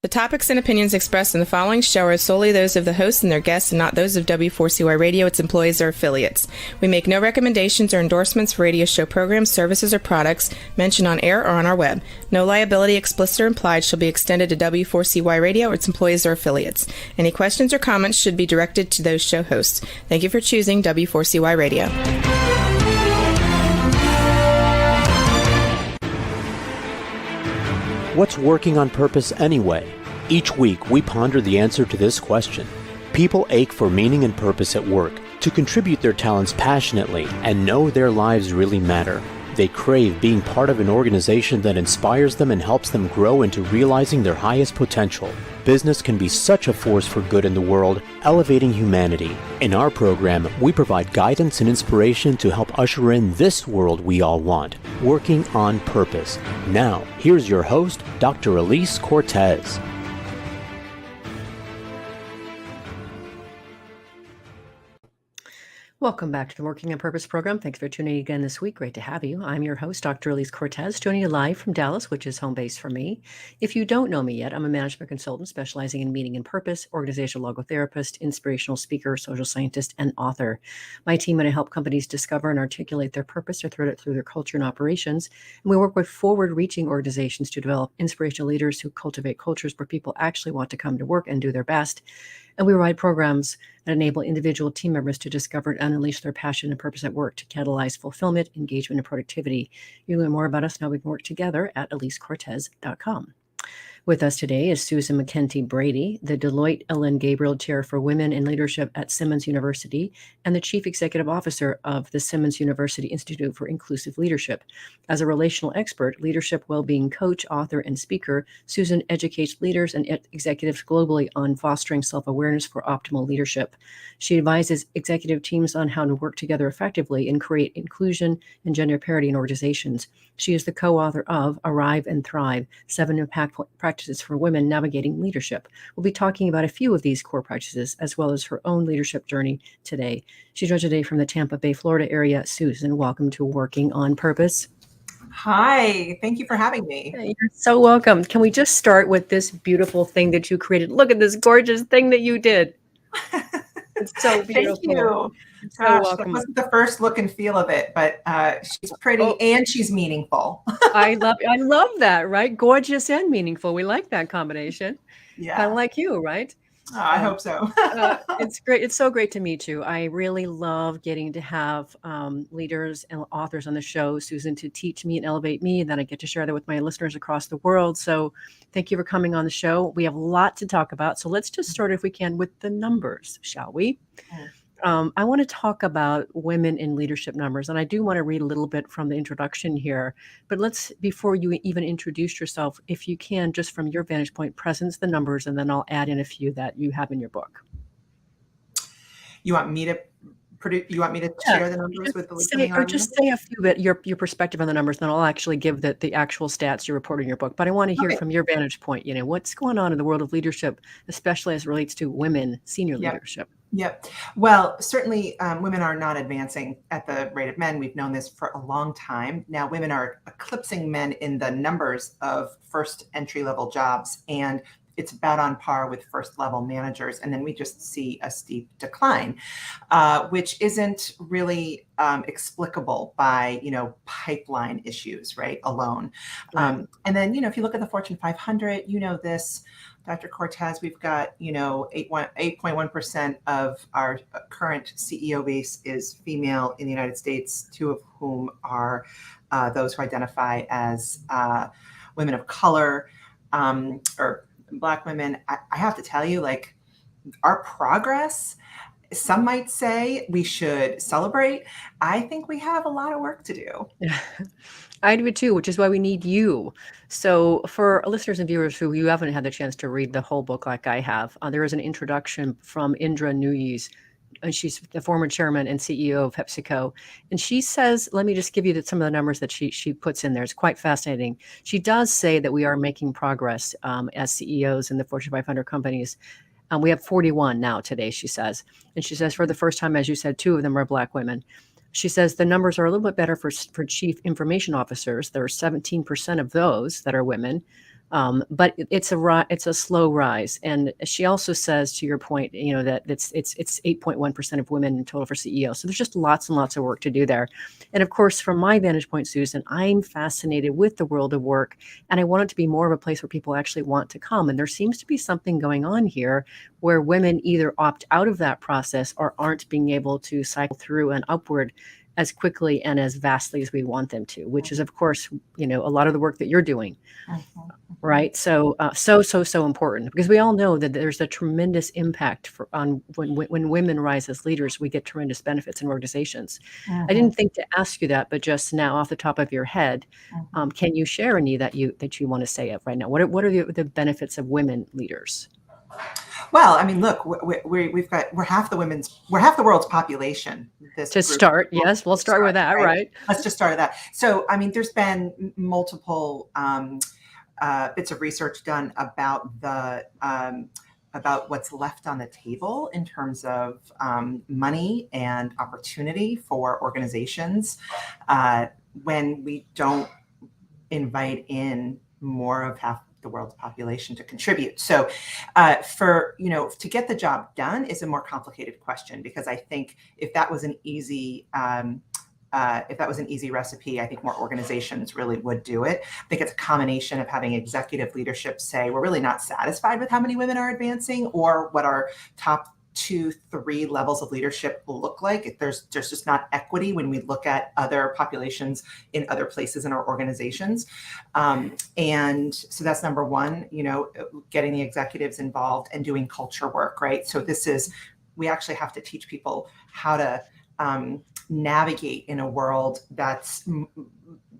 The topics and opinions expressed in the following show are solely those of the hosts and their guests and not those of W4CY Radio, its employees, or affiliates. We make no recommendations or endorsements for radio show programs, services, or products mentioned on air or on our web. No liability, explicit or implied, shall be extended to W4CY Radio or its employees or affiliates. Any questions or comments should be directed to those show hosts. Thank you for choosing W4CY Radio. What's working on purpose anyway? Each week, we ponder the answer to this question. People ache for meaning and purpose at work, to contribute their talents passionately and know their lives really matter. They crave being part of an organization that inspires them and helps them grow into realizing their highest potential. Business can be such a force for good in the world, elevating humanity. In our program, we provide guidance and inspiration to help usher in this world we all want, working on purpose. Now, here's your host, Dr. Elise Cortez. Welcome back to the Working on Purpose program. Thanks for tuning in again this week. Great to have you. I'm your host, Dr. Elise Cortez, joining you live from Dallas, which is home base for me. If you don't know me yet, I'm a management consultant specializing in meaning and purpose, organizational logotherapist, inspirational speaker, social scientist, and author. My team and I help companies discover and articulate their purpose or thread it through their culture and operations. And we work with forward-reaching organizations to develop inspirational leaders who cultivate cultures where people actually want to come to work and do their best. And we provide programs that enable individual team members to discover and unleash their passion and purpose at work to catalyze fulfillment, engagement, and productivity. You can learn more about us and how we can work together at EliseCortez.com. With us today is Susan McKenty Brady, the Deloitte Ellen Gabriel Chair for Women in Leadership at Simmons University and the Chief Executive Officer of the Simmons University Institute for Inclusive Leadership. As a relational expert, leadership well-being coach, author, and speaker, Susan educates leaders and executives globally on fostering self-awareness for optimal leadership. She advises executive teams on how to work together effectively and create inclusion and gender parity in organizations. She is the co-author of Arrive and Thrive, 7 Impactful Practices for Women Navigating Leadership. We'll be talking about a few of these core practices, as well as her own leadership journey today. She joins today from the Tampa Bay, Florida area. Susan, welcome to Working on Purpose. Hi, thank you for having me. You're so welcome. Can we just start with this beautiful thing that you created? Look at this gorgeous thing that you did. It's so beautiful. Thank you. So Gosh, welcome. that wasn't the first look and feel of it, but she's pretty and she's meaningful. I love that, right? Gorgeous and meaningful. We like that combination. Yeah. Kind of like you, right? I hope so. It's great. It's so great to meet you. I really love getting to have leaders and authors on the show, Susan, to teach me and elevate me. And then I get to share that with my listeners across the world. So thank you for coming on the show. We have a lot to talk about. So let's just start, if we can, with the numbers, shall we? I want to talk about women in leadership numbers, and I do want to read a little bit from the introduction here. But before you even introduce yourself, if you can, just from your vantage point, presence the numbers, and then I'll add in a few that you have in your book. You want me to share the numbers with the listening audience? Just say a few bit your perspective on the numbers, then I'll actually give the actual stats you report in your book. But I want to hear from your vantage point, what's going on in the world of leadership, especially as it relates to women, senior leadership. Yep. Well, certainly women are not advancing at the rate of men. We've known this for a long time. Now, women are eclipsing men in the numbers of first entry-level jobs, and it's about on par with first-level managers. And then we just see a steep decline, which isn't really explicable by, pipeline issues, right, alone. Right. And then, if you look at the Fortune 500, this, Dr. Cortez, we've got, 8.1% of our current CEO base is female in the United States, 2 of whom are those who identify as women of color or Black women. I have to tell you, our progress, some might say we should celebrate. I think we have a lot of work to do. I do too, which is why we need you. So for listeners and viewers who you haven't had the chance to read the whole book like I have, there is an introduction from Indra Nooyi, and she's the former chairman and CEO of PepsiCo. And she says, let me just give you some of the numbers that she puts in there. It's quite fascinating. She does say that we are making progress as CEOs in the Fortune 500 companies. We have 41 now today, she says. And she says, for the first time, as you said, 2 of them are Black women. She says the numbers are a little bit better for chief information officers. There are 17% of those that are women. But it's a slow rise. And she also says, to your point, that it's 8.1% of women in total for CEO. So there's just lots and lots of work to do there. And of course, from my vantage point, Susan, I'm fascinated with the world of work, and I want it to be more of a place where people actually want to come. And there seems to be something going on here where women either opt out of that process or aren't being able to cycle through and upward as quickly and as vastly as we want them to, which is, of course, a lot of the work that you're doing. Right. So, so important, because we all know that there's a tremendous impact on when women rise as leaders, we get tremendous benefits in organizations. I didn't think to ask you that, but just now off the top of your head, can you share any that you want to say right now? What are the benefits of women leaders? Well, I mean, look, we're half the world's population. Start, yes, we'll start with that, right? Let's just start with that. So, I mean, there's been multiple bits of research done about about what's left on the table in terms of money and opportunity for organizations when we don't invite in more of half the world's population to contribute. So to get the job done is a more complicated question, because I think if that was an easy recipe, I think more organizations really would do it. I think it's a combination of having executive leadership say, we're really not satisfied with how many women are advancing or what our top 2-3 levels of leadership look like. There's just not equity when we look at other populations in other places in our organizations. And so that's number one, getting the executives involved and doing culture work, right? So we actually have to teach people how to navigate in a world that's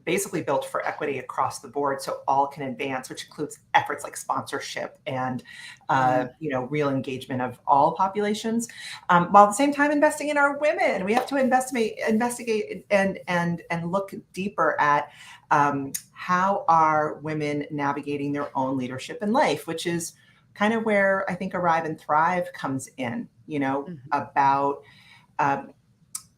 basically built for equity across the board, so all can advance, which includes efforts like sponsorship and real engagement of all populations, while at the same time investing in our women. We have to investigate and look deeper at how are women navigating their own leadership in life, which is kind of where I think Arrive and Thrive comes in, about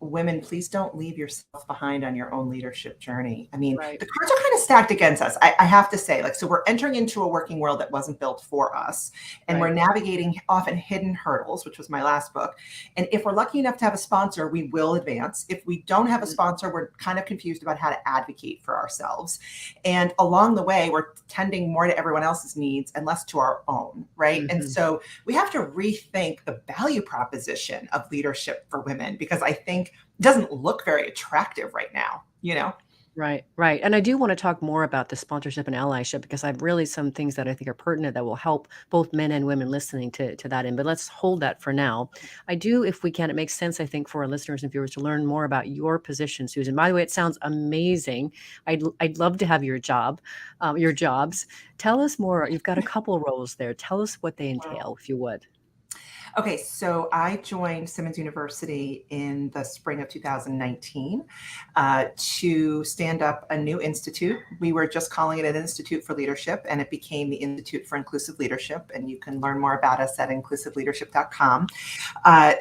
women, please don't leave yourself behind on your own leadership journey. I mean, right. The cards are kind of stacked against us, I have to say. So we're entering into a working world that wasn't built for us, and right. We're navigating often hidden hurdles, which was my last book. And if we're lucky enough to have a sponsor, we will advance. If we don't have a sponsor, we're kind of confused about how to advocate for ourselves. And along the way, we're tending more to everyone else's needs and less to our own, right? Mm-hmm. And so we have to rethink the value proposition of leadership for women, because I think it doesn't look very attractive right now, Right. And I do want to talk more about the sponsorship and allyship, because I've really some things that I think are pertinent that will help both men and women listening to that end. But let's hold that for now. I do, if we can, it makes sense, I think, for our listeners and viewers to learn more about your position, Susan. By the way, it sounds amazing. I'd love to have your jobs. Tell us more. You've got a couple roles there. Tell us what they entail, if you would. Okay, so I joined Simmons University in the spring of 2019 to stand up a new institute. We were just calling it an Institute for Leadership, and it became the Institute for Inclusive Leadership. And you can learn more about us at inclusiveleadership.com.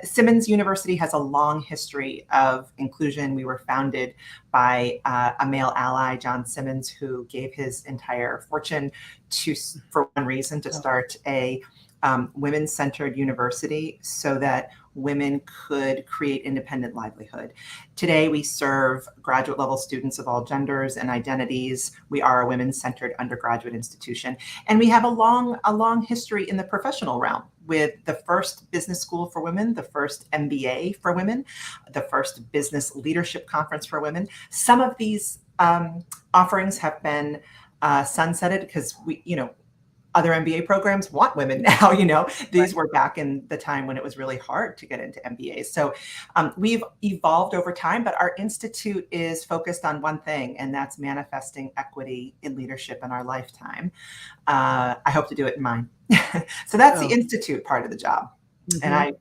Simmons University has a long history of inclusion. We were founded by a male ally, John Simmons, who gave his entire fortune for one reason, to start a women-centered university so that women could create independent livelihood. Today, we serve graduate level students of all genders and identities. We are a women-centered undergraduate institution. And we have a long history in the professional realm, with the first business school for women, the first MBA for women, the first business leadership conference for women. Some of these offerings have been sunsetted because other MBA programs want women now, These were back in the time when it was really hard to get into MBAs. So we've evolved over time, but our institute is focused on one thing, and that's manifesting equity in leadership in our lifetime. I hope to do it in mine. So that's the institute part of the job. Mm-hmm. And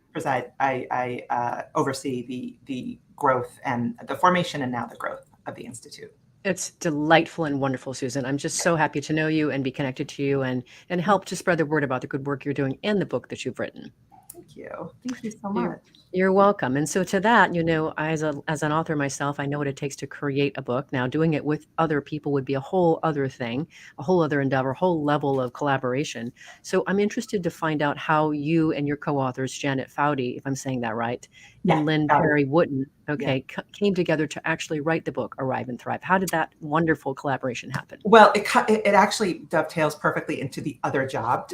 I oversee the growth and the formation and now the growth of the institute. It's delightful and wonderful, Susan. I'm just so happy to know you and be connected to you and help to spread the word about the good work you're doing and the book that you've written. Thank you. Thank you so much. You're welcome. And so to that, as an author myself, I know what it takes to create a book. Now, doing it with other people would be a whole other thing, a whole other endeavor, a whole level of collaboration. So I'm interested to find out how you and your co-authors, Janet Foudy, if I'm saying that right, Yeah. and Lynn got it. Perry Wooten, Yeah. came together to actually write the book, Arrive and Thrive. How did that wonderful collaboration happen? Well, it actually dovetails perfectly into the other job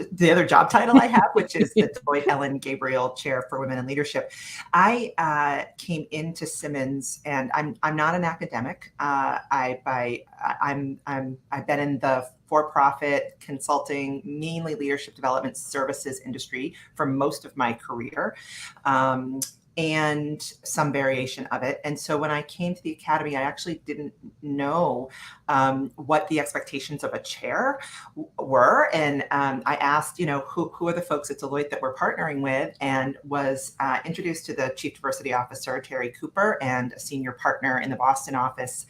title I have, which is the Deloitte Ellen Gabriel Chair for Women in Leadership. I came into Simmons, and I'm not an academic. I've been in the for-profit consulting, mainly leadership development services industry for most of my career. And some variation of it. And so when I came to the academy, I actually didn't know what the expectations of a chair were. And I asked, who are the folks at Deloitte that we're partnering with, and was introduced to the Chief Diversity Officer, Terry Cooper, and a senior partner in the Boston office,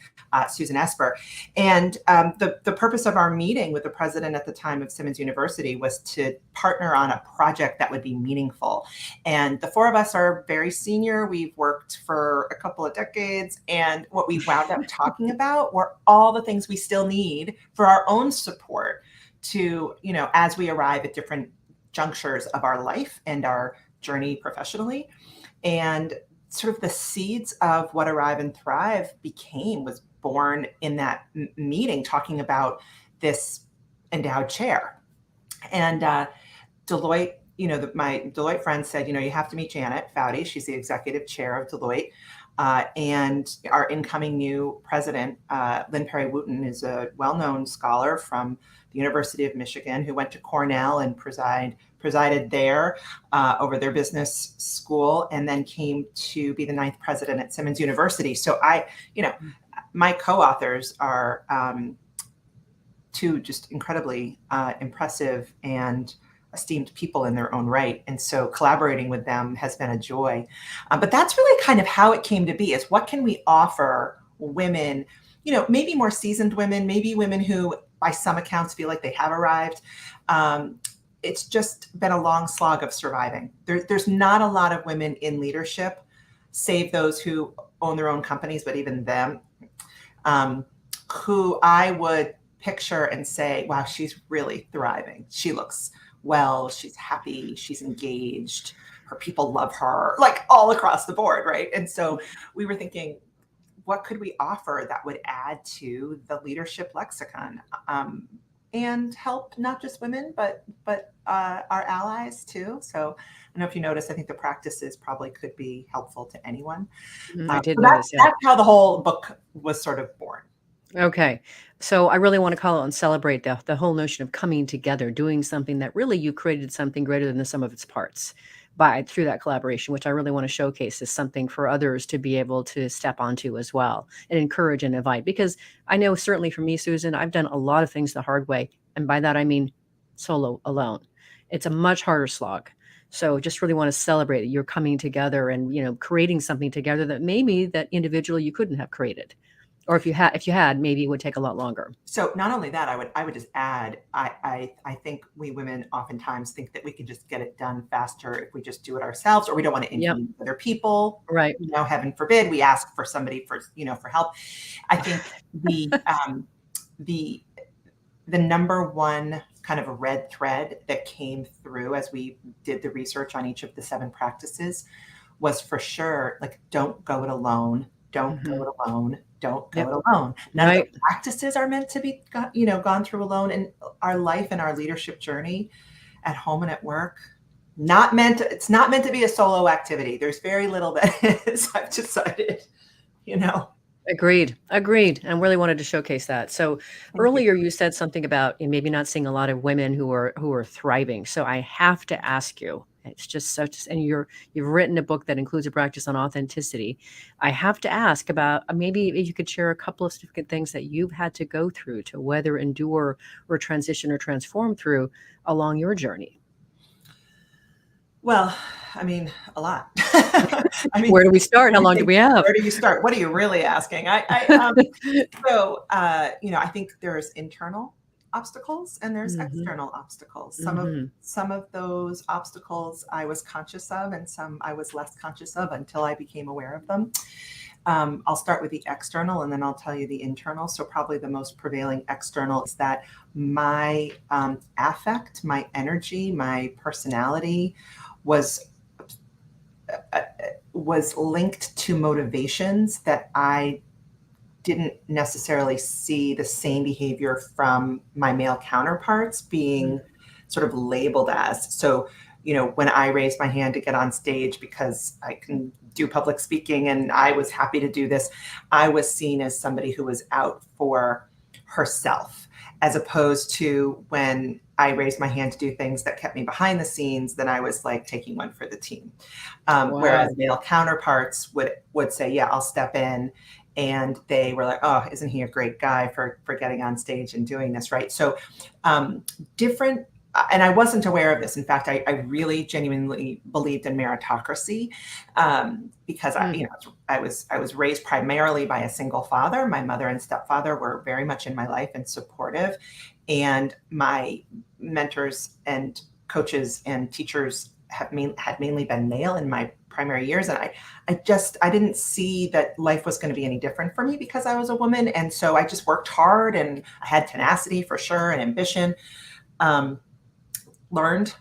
Susan Esper. And the purpose of our meeting with the president at the time of Simmons University was to partner on a project that would be meaningful. And the four of us are very senior. We've worked for a couple of decades. And what we wound up talking about were all the things we still need for our own support to, as we arrive at different junctures of our life and our journey professionally. And sort of the seeds of what Arrive and Thrive was born in that meeting, talking about this endowed chair. And Deloitte, my Deloitte friend said, you have to meet Janet Foudy. She's the executive chair of Deloitte. And our incoming new president, Lynn Perry Wooten, is a well-known scholar from the University of Michigan who went to Cornell and presided there over their business school, and then came to be the 9th president at Simmons University. So my co-authors are two just incredibly impressive and esteemed people in their own right. And so collaborating with them has been a joy. But that's really kind of how it came to be, is what can we offer women, maybe more seasoned women, maybe women who by some accounts feel like they have arrived. It's just been a long slog of surviving. There's not a lot of women in leadership, save those who own their own companies, but even them, who I would picture and say, wow, she's really thriving. She looks well, she's happy, she's engaged, her people love her, like all across the board, right? And so we were thinking, what could we offer that would add to the leadership lexicon and help not just women, but our allies too. So I don't know if you noticed, I think the practices probably could be helpful to anyone. I did so notice, that's how the whole book was sort of born. Okay. So I really want to call it and celebrate the whole notion of coming together, doing something that really you created something greater than the sum of its parts through that collaboration, which I really want to showcase as something for others to be able to step onto as well and encourage and invite. Because I know certainly for me, Susan, I've done a lot of things the hard way. And by that, I mean solo, alone. It's a much harder slog. So just really want to celebrate that you're coming together and, creating something together that maybe that individually you couldn't have created. Or if you had, maybe it would take a lot longer. So not only that, I would just add, I think we women oftentimes think that we can just get it done faster if we just do it ourselves, or we don't want to inconvenience other people. Right. Heaven forbid we ask for somebody for help. I think the number one kind of a red thread that came through as we did the research on each of the 7 practices was for sure, like, don't go it alone. Don't go it alone. Don't go it alone. None of the practices are meant to be, gone through alone. And our life and our leadership journey at home and at work, it's not meant to be a solo activity. There's very little that is, I've decided, Agreed. And really wanted to showcase that. So earlier you said something about maybe not seeing a lot of women who are thriving. So I have to ask you, it's just and you've written a book that includes a practice on authenticity. I have to ask about maybe if you could share a couple of significant things that you've had to go through to whether endure or transition or transform through along your journey. Well, I mean, a lot. Where do we start? How long do we have? Where do you start? What are you really asking? I think there's internal obstacles and there's external obstacles. Some of those obstacles I was conscious of, and some I was less conscious of until I became aware of them. I'll start with the external and then I'll tell you the internal. So probably the most prevailing external is that my affect, my energy, my personality was linked to motivations that I didn't necessarily see the same behavior from my male counterparts being sort of labeled as. So, when I raised my hand to get on stage because I can do public speaking and I was happy to do this, I was seen as somebody who was out for herself, as opposed to when I raised my hand to do things that kept me behind the scenes, then I was like taking one for the team. Whereas male counterparts would say, yeah, I'll step in. And they were like, oh, isn't he a great guy for getting on stage and doing this, right? So different, and I wasn't aware of this. In fact, I really genuinely believed in meritocracy because I was raised primarily by a single father. My mother and stepfather were very much in my life and supportive. And my mentors and coaches and teachers had mainly been male in my primary years. And I didn't see that life was going to be any different for me because I was a woman. And so I just worked hard and I had tenacity for sure and ambition, learned,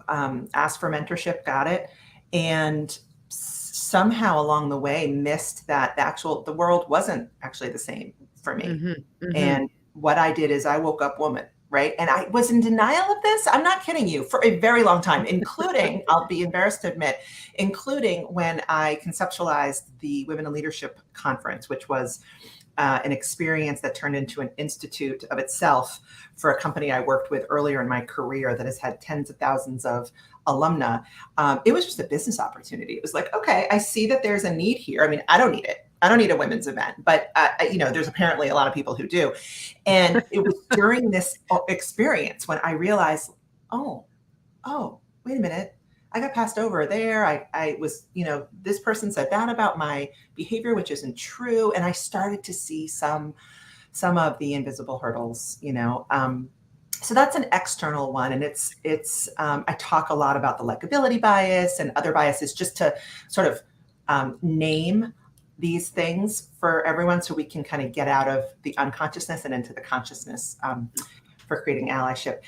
asked for mentorship, got it. And somehow along the way missed that the world wasn't actually the same for me. And what I did is I woke up woman. Right. And I was in denial of this. I'm not kidding you, for a very long time, including, I'll be embarrassed to admit, including when I conceptualized the Women in Leadership Conference, which was an experience that turned into an institute of itself for a company I worked with earlier in my career that has had tens of thousands of alumna. It was just a business opportunity. It was like, okay, I see that there's a need here. I mean, I don't need it. I don't need a women's event, but there's apparently a lot of people who do. And it was during this experience when I realized, oh, wait a minute. I got passed over there. I was, this person said that about my behavior, which isn't true. And I started to see some of the invisible hurdles, so that's an external one. And it's I talk a lot about the likability bias and other biases just to sort of name these things for everyone so we can kind of get out of the unconsciousness and into the consciousness for creating allyship.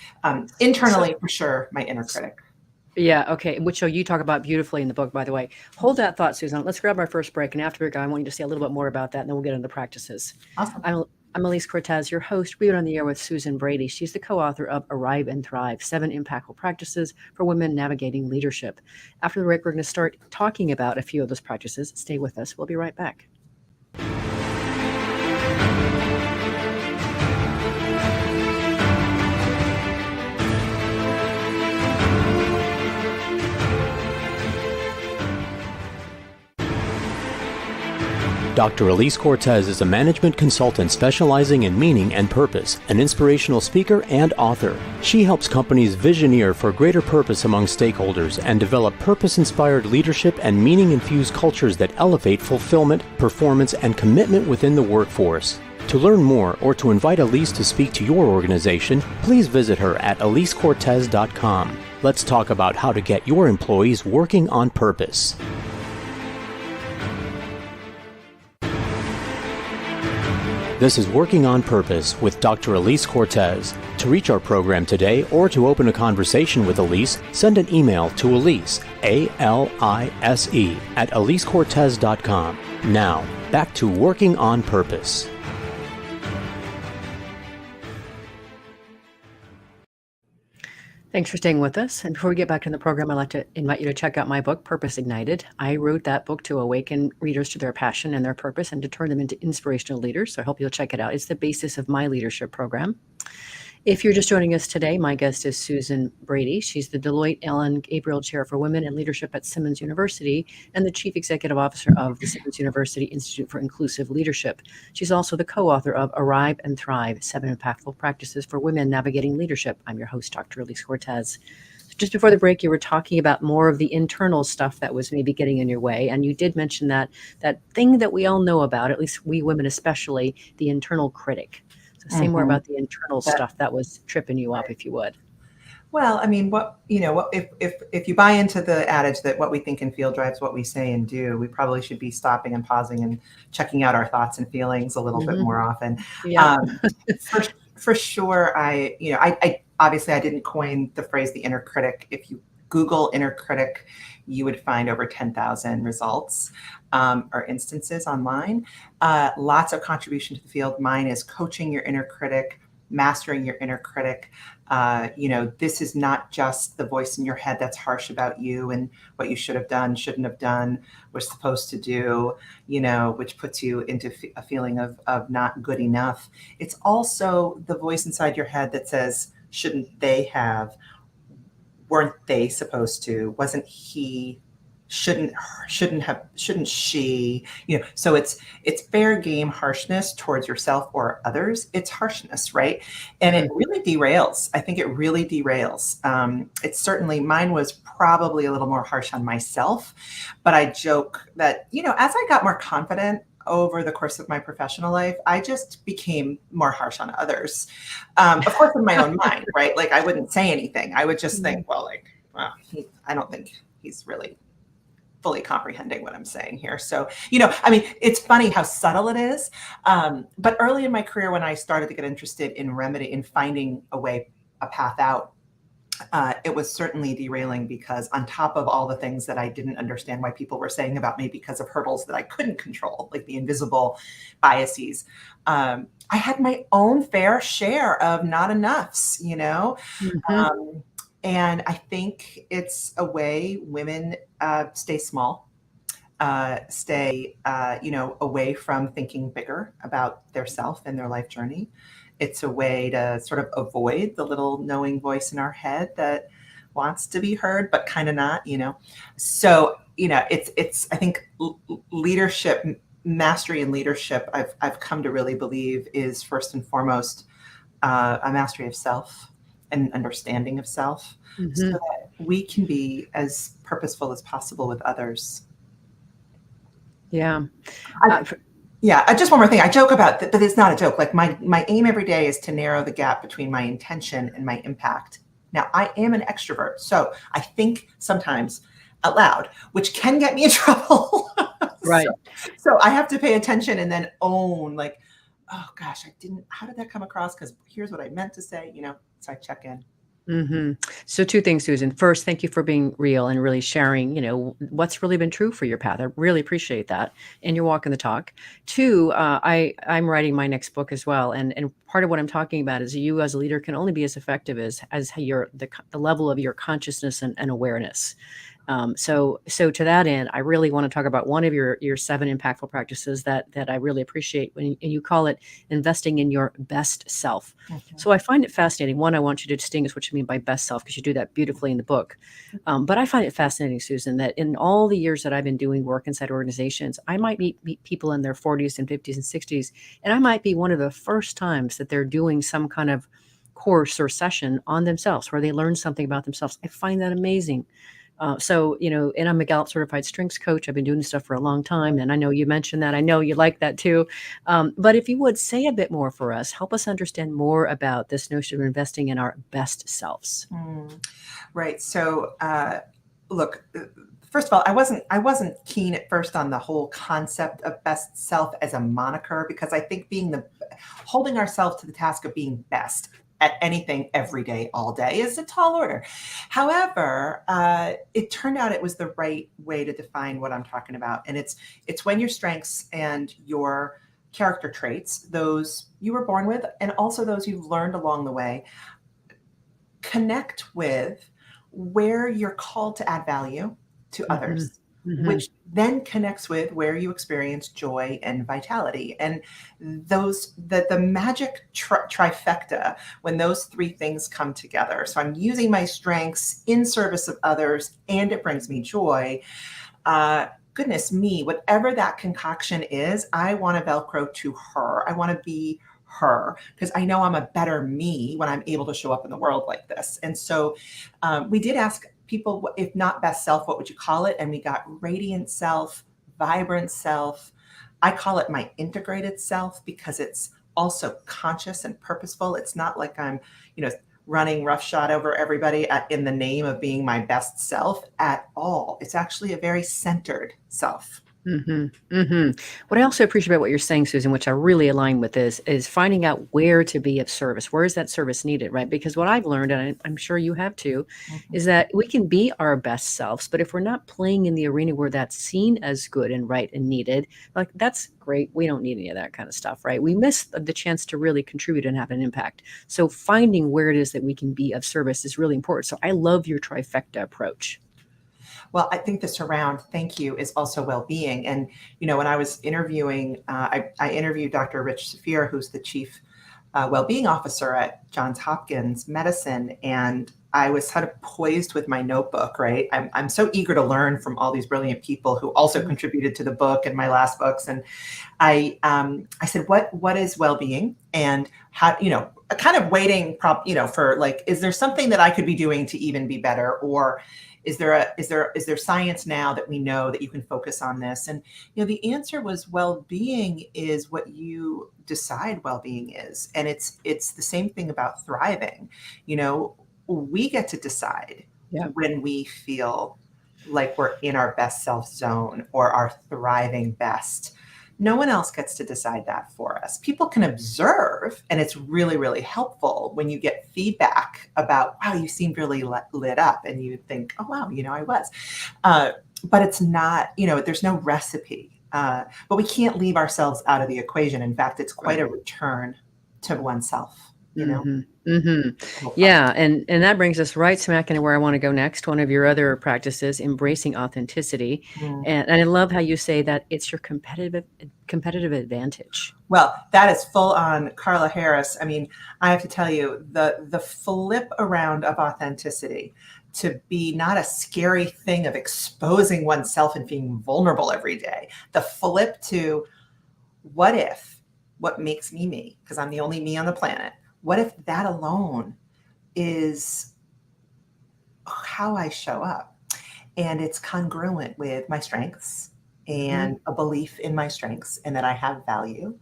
Internally, for sure, my inner critic. Yeah, okay, which you talk about beautifully in the book, by the way. Hold that thought, Susan. Let's grab our first break. And after we go, I want you to say a little bit more about that, and then we'll get into the practices. Awesome. I'm Elise Cortez, your host. We've been on the air with Susan Brady. She's the co-author of Arrive and Thrive, 7 Impactful Practices for Women Navigating Leadership. After the break, we're going to start talking about a few of those practices. Stay with us. We'll be right back. Dr. Elise Cortez is a management consultant specializing in meaning and purpose, an inspirational speaker and author. She helps companies visioneer for greater purpose among stakeholders and develop purpose-inspired leadership and meaning-infused cultures that elevate fulfillment, performance, and commitment within the workforce. To learn more or to invite Elise to speak to your organization, please visit her at elisecortez.com. Let's talk about how to get your employees working on purpose. This is Working on Purpose with Dr. Elise Cortez. To reach our program today or to open a conversation with Elise, send an email to Elise, A-L-I-S-E, at elisecortez.com. Now, back to Working on Purpose. Thanks for staying with us. And before we get back to the program, I'd like to invite you to check out my book, Purpose Ignited. I wrote that book to awaken readers to their passion and their purpose and to turn them into inspirational leaders. So I hope you'll check it out. It's the basis of my leadership program. If you're just joining us today, my guest is Susan Brady. She's the Deloitte Ellen Gabriel Chair for Women in Leadership at Simmons University and the Chief Executive Officer of the Simmons University Institute for Inclusive Leadership. She's also the co-author of Arrive and Thrive, 7 Impactful Practices for Women Navigating Leadership. I'm your host, Dr. Elise Cortez. Just before the break, you were talking about more of the internal stuff that was maybe getting in your way. And you did mention that thing that we all know about, at least we women especially, the internal critic. Say more Mhm. about the internal stuff that was tripping you up, if you would. Well, I mean, if you buy into the adage that what we think and feel drives what we say and do, we probably should be stopping and pausing and checking out our thoughts and feelings a little bit more often. Yep. For for sure, I obviously I didn't coin the phrase the inner critic. If you Google inner critic, you would find over 10,000 results or instances online. Lots of contribution to the field. Mine is coaching your inner critic, mastering your inner critic. This is not just the voice in your head that's harsh about you and what you should have done, shouldn't have done, was supposed to do, which puts you into a feeling of not good enough. It's also the voice inside your head that says, shouldn't they have? Weren't they supposed to? Wasn't he? Shouldn't she? So it's fair game harshness towards yourself or others. It's harshness, right? And it really derails. I think it really derails. It's certainly, mine was probably a little more harsh on myself, but I joke that, as I got more confident over the course of my professional life, I just became more harsh on others. Of course, in my own mind, right? Like, I wouldn't say anything. I would just think, well, I don't think he's really fully comprehending what I'm saying here. So, it's funny how subtle it is. But early in my career, when I started to get interested in finding a path out, it was certainly derailing, because on top of all the things that I didn't understand why people were saying about me because of hurdles that I couldn't control, like the invisible biases, I had my own fair share of not enoughs, and I think it's a way women stay small, stay, away from thinking bigger about their self and their life journey. It's a way to sort of avoid the little knowing voice in our head that wants to be heard, but kind of not, So, it's, I think leadership, mastery in leadership, I've come to really believe is first and foremost a mastery of self and understanding of self, so that we can be as purposeful as possible with others. Yeah. Just one more thing. I joke about that, but it's not a joke. Like, my aim every day is to narrow the gap between my intention and my impact. Now, I am an extrovert, so I think sometimes out loud, which can get me in trouble. Right. So I have to pay attention and then own, like, oh gosh, how did that come across? Because here's what I meant to say, so I check in. So two things, Susan. First, thank you for being real and really sharing, what's really been true for your path. I really appreciate that. And you're walking the talk. Two, I'm writing my next book as well. And part of what I'm talking about is you as a leader can only be as effective as the level of your consciousness and awareness. So to that end, I really want to talk about one of your 7 impactful practices that I really appreciate, and you call it investing in your best self. So I find it fascinating. One, I want you to distinguish what you mean by best self, because you do that beautifully in the book. But I find it fascinating, Susan, that in all the years that I've been doing work inside organizations, I might meet people in their 40s and 50s and 60s, and I might be one of the first times that they're doing some kind of course or session on themselves where they learn something about themselves. I find that amazing. And I'm a Gallup certified strengths coach. I've been doing this stuff for a long time. And I know you mentioned that. I know you like that too. But if you would say a bit more for us, help us understand more about this notion of investing in our best selves. Right. So, look, first of all, I wasn't keen at first on the whole concept of best self as a moniker, because I think holding ourselves to the task of being best at anything every day, all day, is a tall order. However, it turned out it was the right way to define what I'm talking about. And it's when your strengths and your character traits, those you were born with, and also those you've learned along the way, connect with where you're called to add value to others, which then connects with where you experience joy and vitality. And the magic trifecta, when those 3 things come together. So I'm using my strengths in service of others, and it brings me joy. Goodness me, whatever that concoction is, I want to Velcro to her. I want to be her, because I know I'm a better me when I'm able to show up in the world like this. And so we did ask people, if not best self, what would you call it? And we got radiant self, vibrant self. I call it my integrated self, because it's also conscious and purposeful. It's not like I'm, running roughshod over everybody in the name of being my best self at all. It's actually a very centered self. What I also appreciate about what you're saying, Susan, which I really align with, is finding out where to be of service. Where is that service needed, right? Because what I've learned, and I'm sure you have too, is that we can be our best selves, but if we're not playing in the arena where that's seen as good and right and needed, like that's great. We don't need any of that kind of stuff, right? We miss the chance to really contribute and have an impact. So finding where it is that we can be of service is really important. So I love your trifecta approach. Well, I think the surround, thank you, is also well-being. And, when I was interviewing, I interviewed Dr. Rich Saphir, who's the chief well-being officer at Johns Hopkins Medicine. And I was kind of poised with my notebook, right? I'm so eager to learn from all these brilliant people who also contributed to the book and my last books. And I said, what is well-being? And how, kind of waiting, for like, is there something that I could be doing to even be better? Or is there science now that we know that you can focus on this? And the answer was well-being is what you decide well-being is, and it's the same thing about thriving. We get to decide when we feel like we're in our best self zone or are thriving best. No one else gets to decide that for us. People can observe, and it's really, really helpful when you get feedback about, wow, you seemed really lit up, and you think, oh, wow, I was. But it's not, there's no recipe. But we can't leave ourselves out of the equation. In fact, it's quite a return to oneself. Yeah, and that brings us right smack into where I want to go next. One of your other practices, embracing authenticity, and I love how you say that it's your competitive advantage. Well, that is full on Carla Harris. I mean, I have to tell you, the flip around of authenticity to be not a scary thing of exposing oneself and being vulnerable every day. The flip to what makes me me, because I'm the only me on the planet. What if that alone is how I show up? And it's congruent with my strengths and a belief in my strengths and that I have value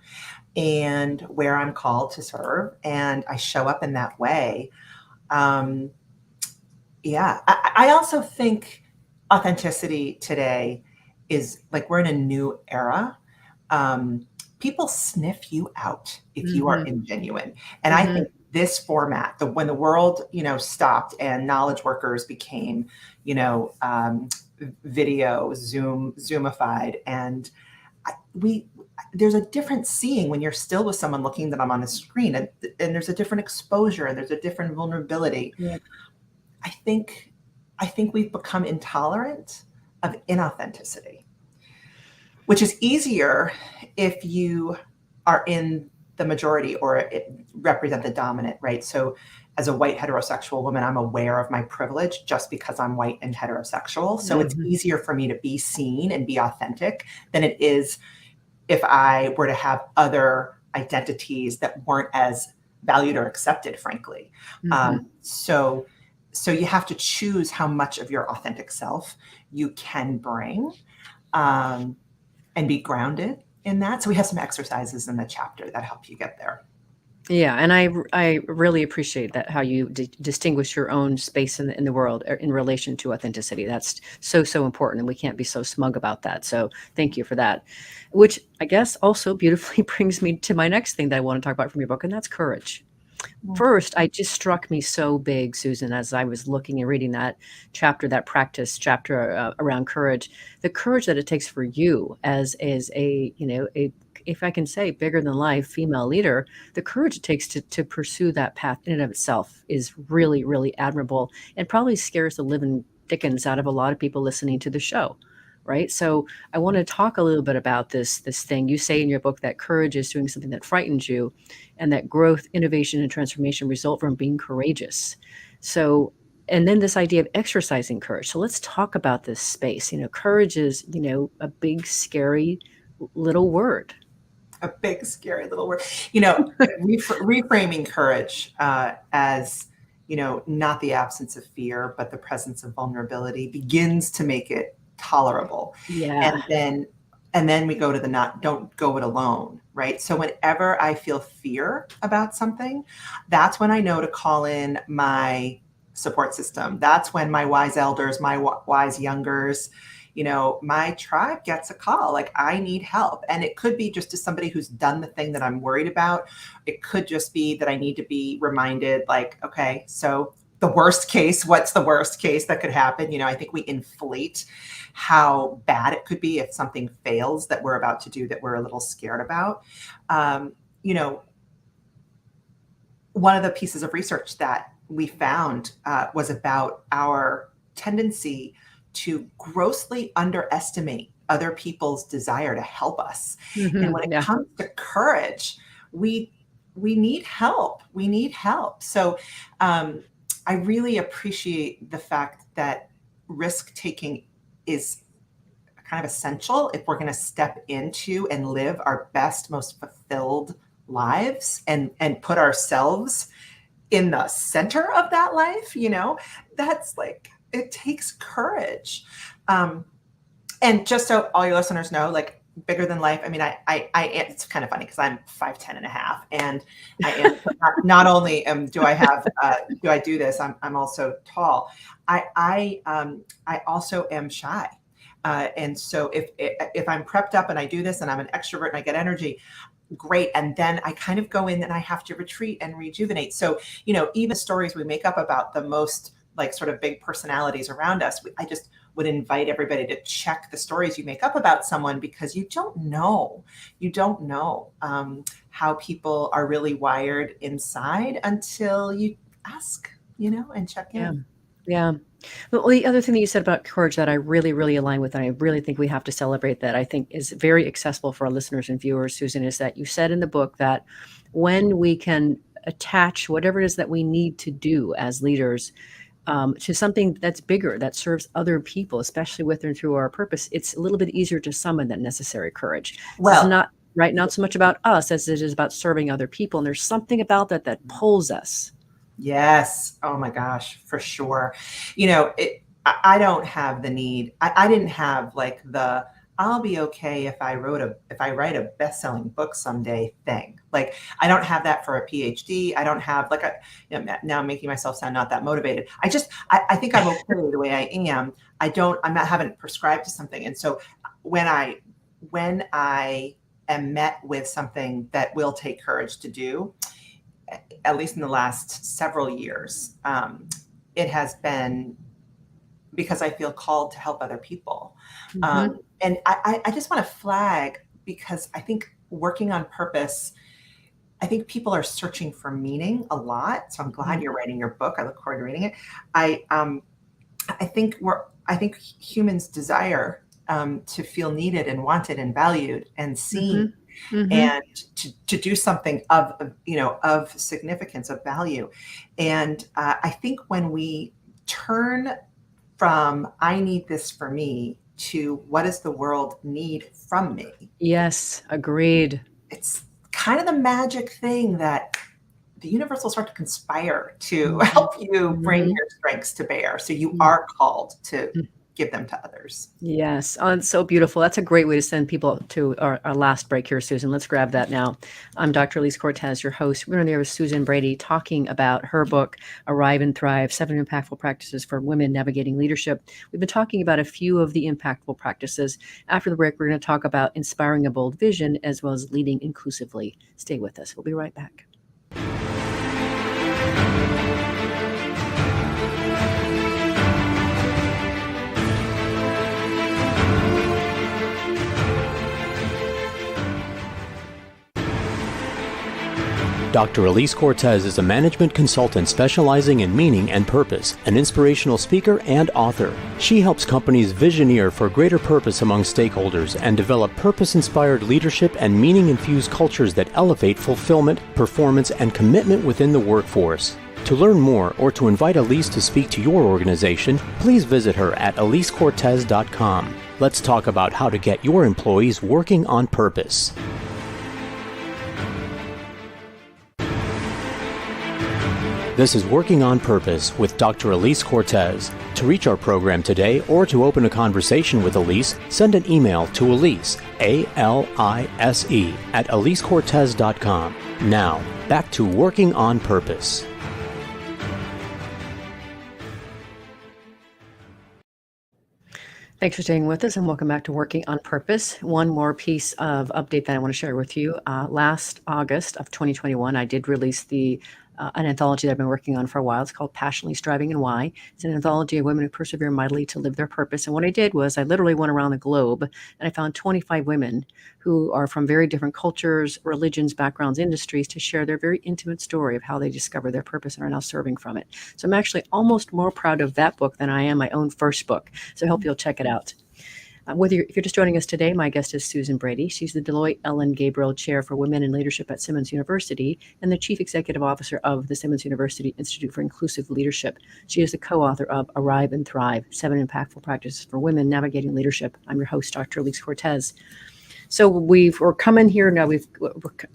and where I'm called to serve. And I show up in that way. I also think authenticity today is like we're in a new era. People sniff you out if you are ingenuine. And I think this format, when the world, stopped and knowledge workers became, video, Zoomified, and there's a different seeing when you're still with someone looking that I'm on the screen, and there's a different exposure and there's a different vulnerability. Yeah. I think we've become intolerant of inauthenticity, which is easier if you are in the majority or represent the dominant, right? So as a white heterosexual woman, I'm aware of my privilege just because I'm white and heterosexual. So it's easier for me to be seen and be authentic than it is if I were to have other identities that weren't as valued or accepted, frankly. So you have to choose how much of your authentic self you can bring and be grounded in that. So we have some exercises in the chapter that help you get there. Yeah, and I really appreciate that, how you distinguish your own space in the world in relation to authenticity. That's so important, and we can't be so smug about that. So thank you for that, which I guess also beautifully brings me to my next thing that I want to talk about from your book, and that's courage. First, it just struck me so big, Susan, as I was looking and reading that chapter, that practice chapter around courage, the courage that it takes for you as a if I can say, bigger than life female leader, the courage it takes to pursue that path in and of itself is really, really admirable, and probably scares the living dickens out of a lot of people listening to the show. Right. So I want to talk a little bit about this thing. You say in your book that courage is doing something that frightens you, and that growth, innovation, and transformation result from being courageous. So, and then this idea of exercising courage. So let's talk about this space. Courage is, a big, scary little word. A big, scary little word. Reframing courage as, not the absence of fear, but the presence of vulnerability begins to make it tolerable. Yeah. And then we go to don't go it alone, right? So whenever I feel fear about something, that's when I know to call in my support system. That's when my wise elders, my wise youngers, my tribe gets a call, like, I need help. And it could be just to somebody who's done the thing that I'm worried about. It could just be that I need to be reminded, like, okay, so the worst case, what's the worst case that could happen? I think we inflate how bad it could be if something fails that we're about to do that we're a little scared about. One of the pieces of research that we found was about our tendency to grossly underestimate other people's desire to help us. And when it comes to courage, we need help. We need help. So I really appreciate the fact that risk-taking is kind of essential if we're going to step into and live our best, most fulfilled lives and put ourselves in the center of that life. That's like, it takes courage. And just so all your listeners know, like, bigger than life. I mean, I it's kind of funny because I'm 5'10" and a half, and I am not only do I do this, I'm also tall. I also am shy. And so if I'm prepped up and I do this and I'm an extrovert and I get energy, great. And then I kind of go in and I have to retreat and rejuvenate. So, even stories we make up about the most, like, sort of big personalities around us, I just would invite everybody to check the stories you make up about someone, because you don't know how people are really wired inside until you ask, and check in. Yeah. Well, the other thing that you said about courage that I really, really align with, and I really think we have to celebrate, that I think is very accessible for our listeners and viewers, Susan, is that you said in the book that when we can attach whatever it is that we need to do as leaders to something that's bigger, that serves other people, especially with and through our purpose, it's a little bit easier to summon that necessary courage. Well, it's not so much about us as it is about serving other people. And there's something about that pulls us. Yes. Oh my gosh, for sure. I don't have the need. I didn't have like the, I'll be okay if I write a best-selling book someday thing. Like, I don't have that for a PhD. I don't have now I'm making myself sound not that motivated. I think I'm okay the way I am. I haven't prescribed to something. And so when I am met with something that will take courage to do, at least in the last several years, it has been because I feel called to help other people. Mm-hmm. And I just want to flag, because I think working on purpose, I think people are searching for meaning a lot. So I'm glad you're writing your book. I look forward to reading it. I think humans desire to feel needed and wanted and valued and seen, and to do something of significance, of value. And I think when we turn from I need this for me to what does the world need from me? Yes, agreed. It's kind of the magic thing that the universe will start to conspire to help you bring your strengths to bear. So you are called to give them to others. Yes. Oh, it's so beautiful. That's a great way to send people to our last break here, Susan. Let's grab that now. I'm Dr. Elise Cortez, your host. We're on there with Susan Brady talking about her book, Arrive and Thrive, 7 Impactful Practices for Women Navigating Leadership. We've been talking about a few of the impactful practices. After the break, we're going to talk about inspiring a bold vision as well as leading inclusively. Stay with us. We'll be right back. Dr. Elise Cortez is a management consultant specializing in meaning and purpose, an inspirational speaker and author. She helps companies visioneer for greater purpose among stakeholders and develop purpose-inspired leadership and meaning-infused cultures that elevate fulfillment, performance, and commitment within the workforce. To learn more or to invite Elise to speak to your organization, please visit her at elisecortez.com. Let's talk about how to get your employees working on purpose. This is Working on Purpose with Dr. Elise Cortez. To reach our program today or to open a conversation with Elise, send an email to Elise ALISE at EliseCortez.com. Now, back to Working on Purpose. Thanks for staying with us and welcome back to Working on Purpose. One more piece of update that I want to share with you. Last August of 2021, I did release an anthology that I've been working on for a while. It's called Passionately Striving and Why. It's an anthology of women who persevere mightily to live their purpose. And what I did was I literally went around the globe and I found 25 women who are from very different cultures, religions, backgrounds, industries to share their very intimate story of how they discovered their purpose and are now serving from it. So I'm actually almost more proud of that book than I am my own first book. So I hope you'll check it out. If you're just joining us today, my guest is Susan Brady. She's the Deloitte Ellen Gabriel Chair for Women in Leadership at Simmons University and the Chief Executive Officer of the Simmons University Institute for Inclusive Leadership. She is the co-author of Arrive and Thrive, 7 Impactful Practices for Women Navigating Leadership. I'm your host, Dr. Elise Cortez. So we're coming here now. We're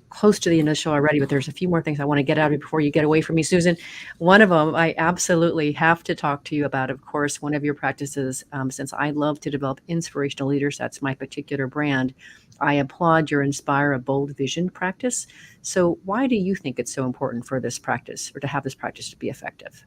close to the initial already, but there's a few more things I want to get out of before you get away from me, Susan. One of them I absolutely have to talk to you about, of course, one of your practices, since I love to develop inspirational leaders. That's my particular brand. I applaud your Inspire a Bold Vision practice. So why do you think it's so important for this practice or to have this practice to be effective?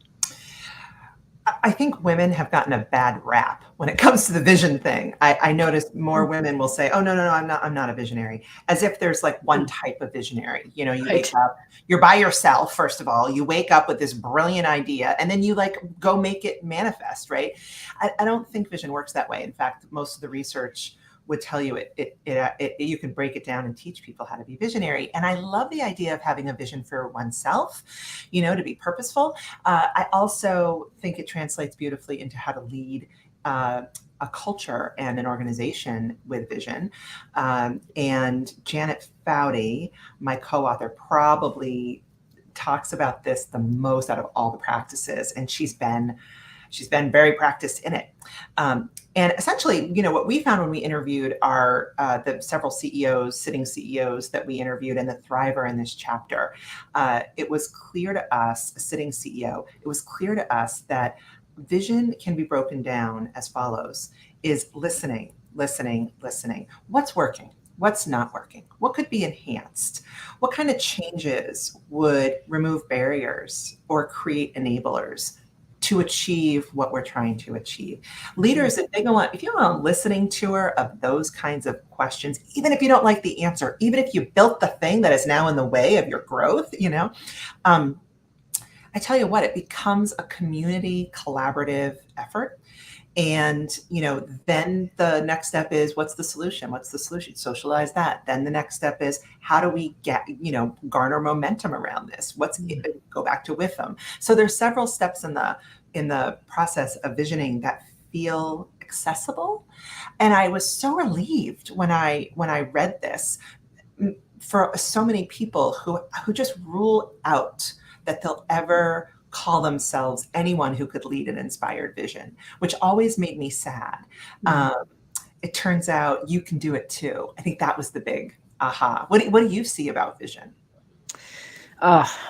I think women have gotten a bad rap when it comes to the vision thing. I noticed more women will say, "Oh, no, I'm not a visionary," as if there's like one type of visionary. You know, you wake up, you're by yourself. First of all, you wake up with this brilliant idea, and then you like go make it manifest, right? I don't think vision works that way. In fact, most of the research would tell you you can break it down and teach people how to be visionary. And I love the idea of having a vision for oneself, you know, to be purposeful. I also think it translates beautifully into how to lead a culture and an organization with vision. And Janet Foudy, my co-author, probably talks about this the most out of all the practices. And she's been very practiced in it. And essentially, you know, what we found when we interviewed the several CEOs, sitting CEOs that we interviewed and the thriver in this chapter, it was clear to us, a sitting CEO, it was clear to us that vision can be broken down as follows: is listening. What's working? What's not working? What could be enhanced? What kind of changes would remove barriers or create enablers to achieve what we're trying to achieve? Leaders, if you go on a listening tour of those kinds of questions, even if you don't like the answer, even if you built the thing that is now in the way of your growth, you know, I tell you what, it becomes a community collaborative effort. And, you know, then the next step is, what's the solution? Socialize that. Then the next step is, how do we garner momentum around this? Go back to with them. So there's several steps in the process of visioning that feel accessible. And I was so relieved when I read this, for so many people who just rule out that they'll ever call themselves anyone who could lead an inspired vision, which always made me sad. It turns out you can do it too. I think that was the big aha. What do you see about vision?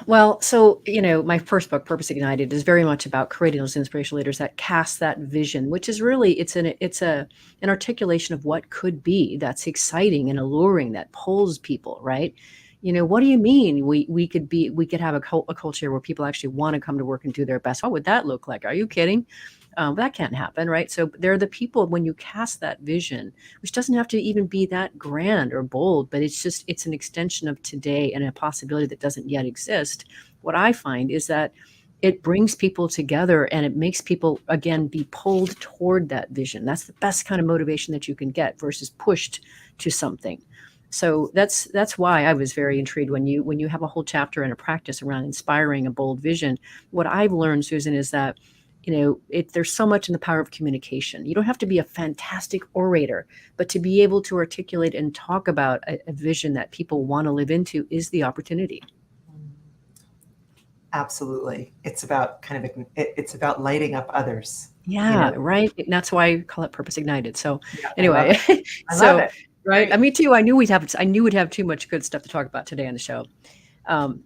Well, so, you know, my first book, Purpose Ignited, is very much about creating those inspirational leaders that cast that vision, which is really, it's an articulation of what could be, that's exciting and alluring, that pulls people, right? You know, what do you mean we could have a culture where people actually want to come to work and do their best? What would that look like? Are you kidding? That can't happen, right? So they're the people, when you cast that vision, which doesn't have to even be that grand or bold, but it's an extension of today and a possibility that doesn't yet exist. What I find is that it brings people together and it makes people, again, be pulled toward that vision. That's the best kind of motivation that you can get versus pushed to something. So that's why I was very intrigued when you have a whole chapter and a practice around inspiring a bold vision. What I've learned, Susan, is that, you know, there's so much in the power of communication. You don't have to be a fantastic orator, but to be able to articulate and talk about a vision that people want to live into is the opportunity. Absolutely. It's about it's about lighting up others. Yeah, you know? right. And that's why I call it Purpose Ignited. So Yeah, anyway, I love it. right. I mean, too, I knew we'd have too much good stuff to talk about today on the show.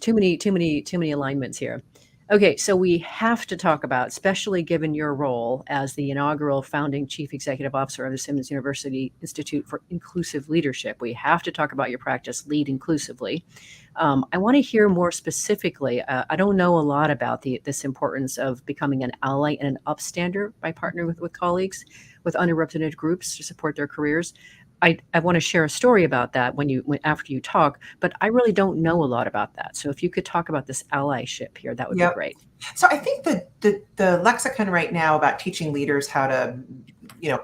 Too many alignments here. Okay, so we have to talk about, especially given your role as the inaugural founding chief executive officer of the Simmons University Institute for Inclusive Leadership, we have to talk about your practice, Lead Inclusively. I want to hear more specifically. I don't know a lot about this importance of becoming an ally and an upstander by partnering with colleagues with underrepresented groups to support their careers. I want to share a story about that after you talk, but I really don't know a lot about that. So if you could talk about this allyship here, that would be great. So I think the lexicon right now about teaching leaders how to,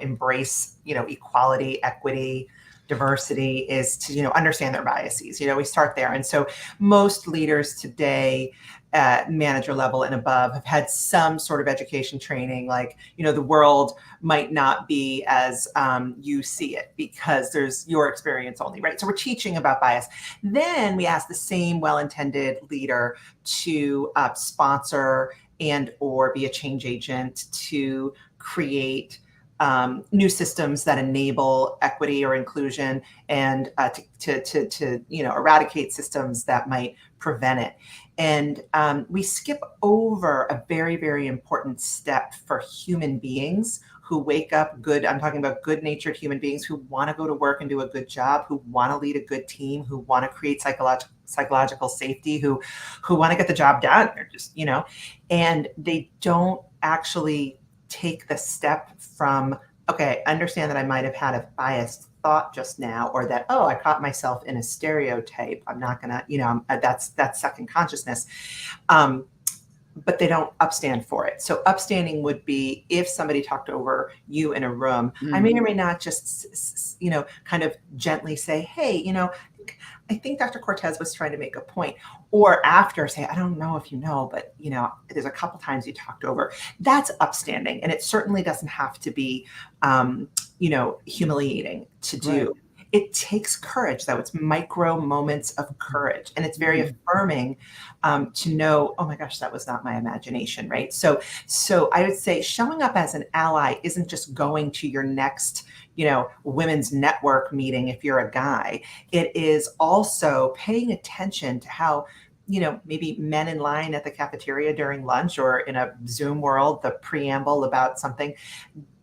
embrace, equality, equity, diversity is to, understand their biases. We start there. And so most leaders today at manager level and above have had some sort of education training, like, the world might not be as you see it because there's your experience only, right? So we're teaching about bias. Then we ask the same well-intended leader to sponsor and or be a change agent to create new systems that enable equity or inclusion, and to eradicate systems that might prevent it. And we skip over a very, very important step for human beings who wake up good. I'm talking about good-natured human beings who want to go to work and do a good job, who want to lead a good team, who want to create psychological safety, who want to get the job done. They're just, and they don't actually take the step from, okay, understand that I might have had a biased thought just now, or that, I caught myself in a stereotype. I'm not gonna, that's second consciousness. But they don't upstand for it. So upstanding would be if somebody talked over you in a room, I may or may not just, kind of gently say, hey, I think Dr. Cortez was trying to make a point. Or after say, I don't know if you know, but, there's a couple times you talked over. That's upstanding. And it certainly doesn't have to be, humiliating to do. Right. It takes courage, though. It's micro moments of courage. And it's very affirming to know, oh my gosh, that was not my imagination, right? So I would say showing up as an ally isn't just going to your next, women's network meeting if you're a guy. It is also paying attention to how, maybe men in line at the cafeteria during lunch or in a Zoom world, the preamble about something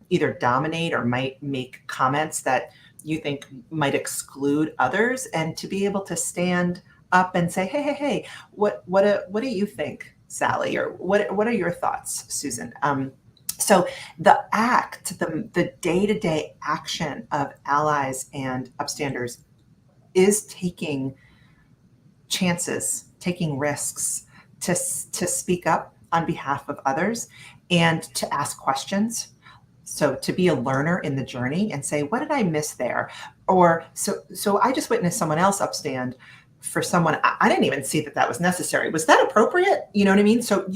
either dominate or might make comments that you think might exclude others, and to be able to stand up and say, hey, what do you think, Sally? Or what are your thoughts, Susan? So the day-to-day action of allies and upstanders is taking chances, taking risks to speak up on behalf of others and to ask questions. So to be a learner in the journey and say, what did I miss there? Or so I just witnessed someone else upstand for someone. I didn't even see that was necessary. Was that appropriate? You know what I mean? So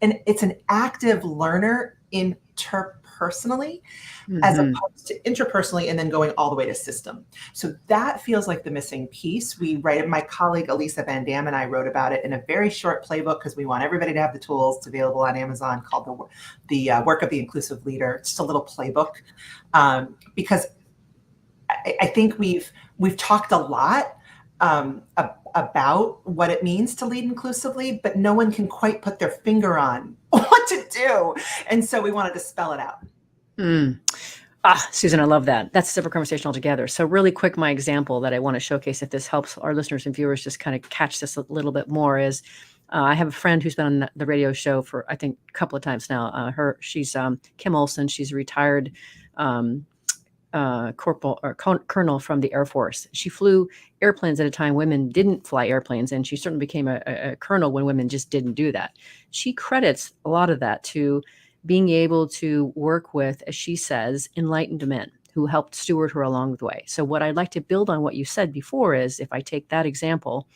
it's an active learner interpersonally, as opposed to interpersonally and then going all the way to system. So that feels like the missing piece. My colleague Elisa Van Dam and I wrote about it in a very short playbook because we want everybody to have the tools. It's available on Amazon, called the Work of the Inclusive Leader. It's just a little playbook because I think we've talked a lot about what it means to lead inclusively, but no one can quite put their finger on what to do. And so we wanted to spell it out. Susan, I love that. That's a separate conversation altogether. So really quick, my example that I want to showcase, if this helps our listeners and viewers just kind of catch this a little bit more, is I have a friend who's been on the radio show for, I think, a couple of times now. She's Kim Olson. She's a retired corporal or colonel from the Air Force. She flew airplanes at a time women didn't fly airplanes, and she certainly became a colonel when women just didn't do that. She credits a lot of that to being able to work with, as she says, enlightened men who helped steward her along the way. So what I'd like to build on what you said before is, if I take that example,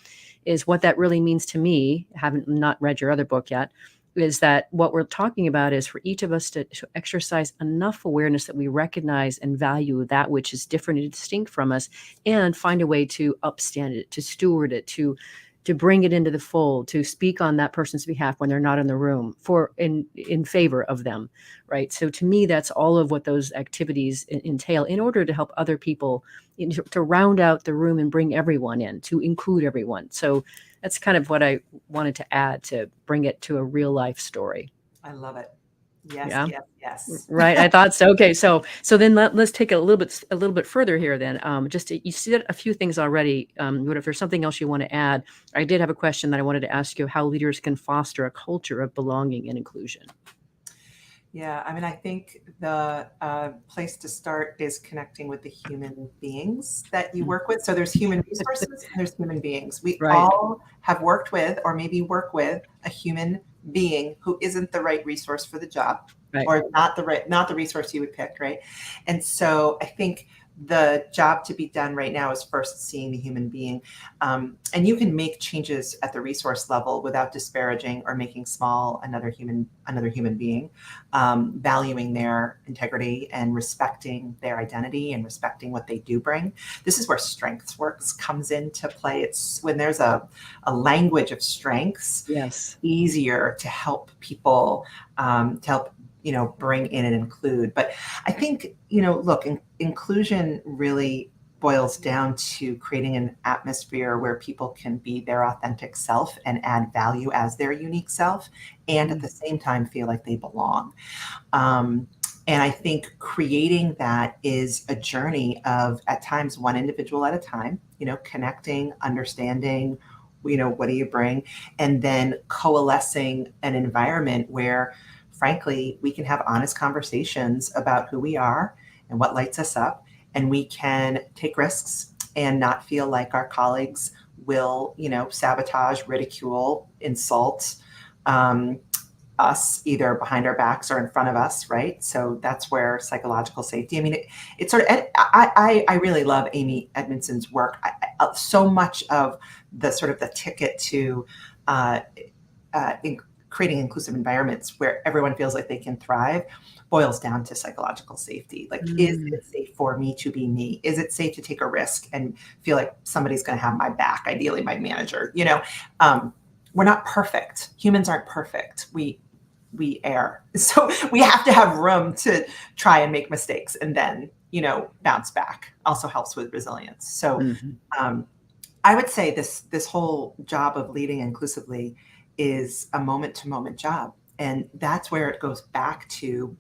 is what that really means to me, haven't not read your other book yet, is that what we're talking about is for each of us to exercise enough awareness that we recognize and value that which is different and distinct from us, and find a way to upstand it, to steward it, to to bring it into the fold, to speak on that person's behalf when they're not in the room in favor of them, right? So to me, that's all of what those activities entail in order to help other people, to round out the room and bring everyone in, to include everyone. So that's kind of what I wanted to add to bring it to a real life story. I love it. Yes, Yeah. yes. Right. I thought so. Okay. So then let's take it a little bit further here then. You said a few things already. But if there's something else you want to add, I did have a question that I wanted to ask you: how leaders can foster a culture of belonging and inclusion. Yeah, I mean, I think the place to start is connecting with the human beings that you work with. So there's human resources and there's human beings. We Right. all have worked with, or maybe work with, a human being who isn't the right resource for the job, Right. or not the resource you would pick, right? And so I think the job to be done right now is first seeing the human being. And you can make changes at the resource level without disparaging or making small another human being, valuing their integrity and respecting their identity and respecting what they do bring. This is where strengths works comes into play. It's when there's a language of strengths, Yes, easier to help people, bring in and include. But I think, look, inclusion really boils down to creating an atmosphere where people can be their authentic self and add value as their unique self, and at the same time feel like they belong. And I think creating that is a journey of, at times, one individual at a time, connecting, understanding, what do you bring? And then coalescing an environment where, frankly, we can have honest conversations about who we are and what lights us up. And we can take risks and not feel like our colleagues will, sabotage, ridicule, insult us either behind our backs or in front of us, right? So that's where psychological safety. I mean, it's sort of. I really love Amy Edmondson's work. So much of the sort of the ticket to creating inclusive environments where everyone feels like they can thrive boils down to psychological safety. Like, is it safe for me to be me? Is it safe to take a risk and feel like somebody's going to have my back? Ideally, my manager. We're not perfect. Humans aren't perfect. We err. So we have to have room to try and make mistakes and then, bounce back. Also helps with resilience. So I would say this whole job of leading inclusively is a moment-to-moment job. And that's where it goes back to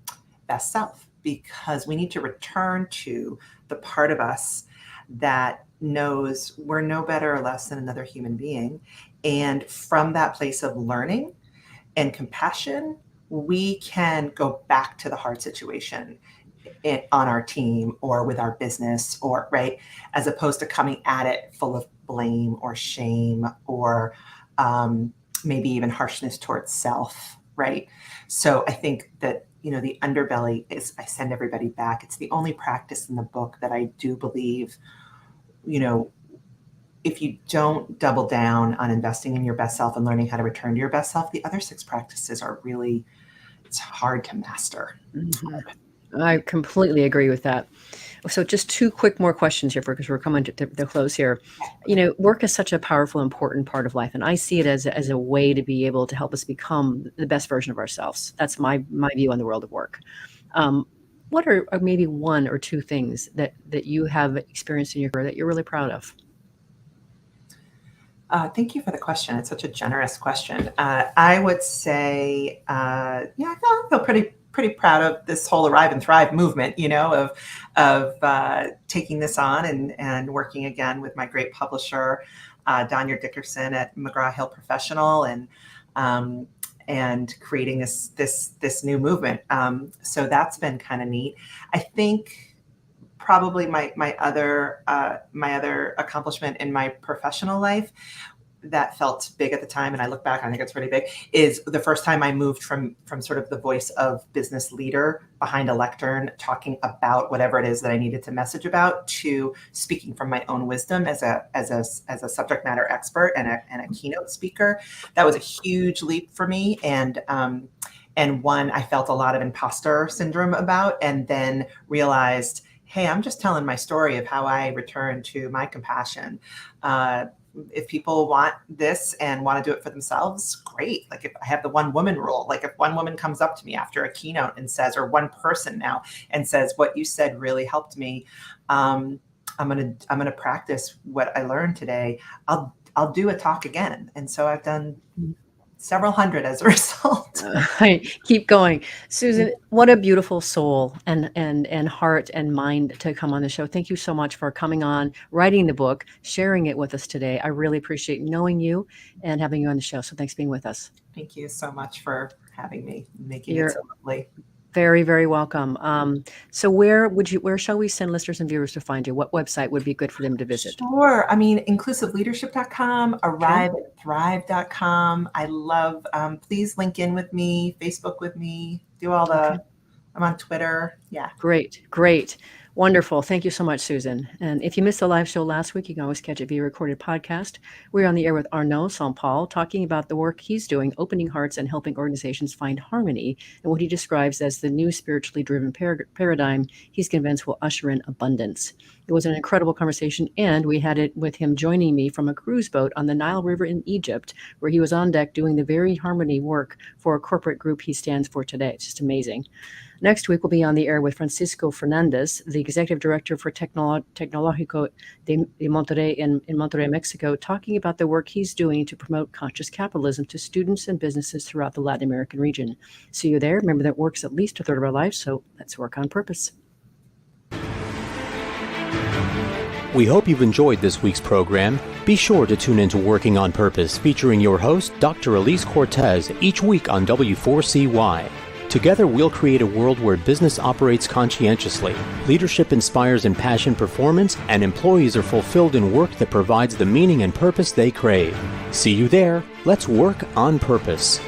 best self, because we need to return to the part of us that knows we're no better or less than another human being. And from that place of learning and compassion, we can go back to the hard situation on our team or with our business, or right, as opposed to coming at it full of blame or shame or maybe even harshness towards self, right? So I think that, the underbelly is, I send everybody back. It's the only practice in the book that I do believe, if you don't double down on investing in your best self and learning how to return to your best self, the other 6 practices are really, it's hard to master. I completely agree with that. So just 2 quick more questions here because we're coming to the close here. Work is such a powerful, important part of life. And I see it as a way to be able to help us become the best version of ourselves. That's my view on the world of work. What are maybe 1 or 2 things that you have experienced in your career that you're really proud of? Thank you for the question. It's such a generous question. I would say, I feel pretty proud of this whole Arrive and Thrive movement, of taking this on and working again with my great publisher, Danya Dickerson at McGraw-Hill Professional, and creating this new movement. So that's been kind of neat. I think probably my other accomplishment in my professional life that felt big at the time, and I look back, I think it's pretty big, is the first time I moved from sort of the voice of business leader behind a lectern talking about whatever it is that I needed to message about, to speaking from my own wisdom as a subject matter expert and a keynote speaker. That was a huge leap for me, and one I felt a lot of imposter syndrome about, and then realized, hey, I'm just telling my story of how I returned to my compassion. if people want this and want to do it for themselves, great. Like if I have the one woman rule, like if one woman comes up to me after a keynote and says, or one person now and says, what you said really helped me. I'm gonna practice what I learned today. I'll do a talk again. And so I've done several hundred as a result. Keep going. Susan, what a beautiful soul and heart and mind to come on the show. Thank you so much for coming on, writing the book, sharing it with us today. I really appreciate knowing you and having you on the show. So thanks for being with us. Thank you so much for having me, making it so lovely. Very, very welcome. So where shall we send listeners and viewers to find you? What website would be good for them to visit? Sure. I mean, inclusiveleadership.com, arriveatthrive.com. I love, please link in with me, Facebook with me, do all the, I'm on Twitter. Yeah. Great. Wonderful. Thank you so much, Susan. And if you missed the live show last week, you can always catch it via recorded podcast. We're on the air with Arnaud St. Paul, talking about the work he's doing, opening hearts and helping organizations find harmony, and what he describes as the new spiritually driven paradigm he's convinced will usher in abundance. It was an incredible conversation, and we had it with him joining me from a cruise boat on the Nile River in Egypt, where he was on deck doing the very harmony work for a corporate group he stands for today. It's just amazing. Next week, we'll be on the air with Francisco Fernandez, the Executive Director for Tecnológico de Monterrey in Monterrey, Mexico, talking about the work he's doing to promote conscious capitalism to students and businesses throughout the Latin American region. See you there. Remember that work's at least a third of our life, so let's work on purpose. We hope you've enjoyed this week's program. Be sure to tune into Working on Purpose, featuring your host, Dr. Elise Cortez, each week on W4CY. Together, we'll create a world where business operates conscientiously, leadership inspires impassioned performance, and employees are fulfilled in work that provides the meaning and purpose they crave. See you there. Let's work on purpose.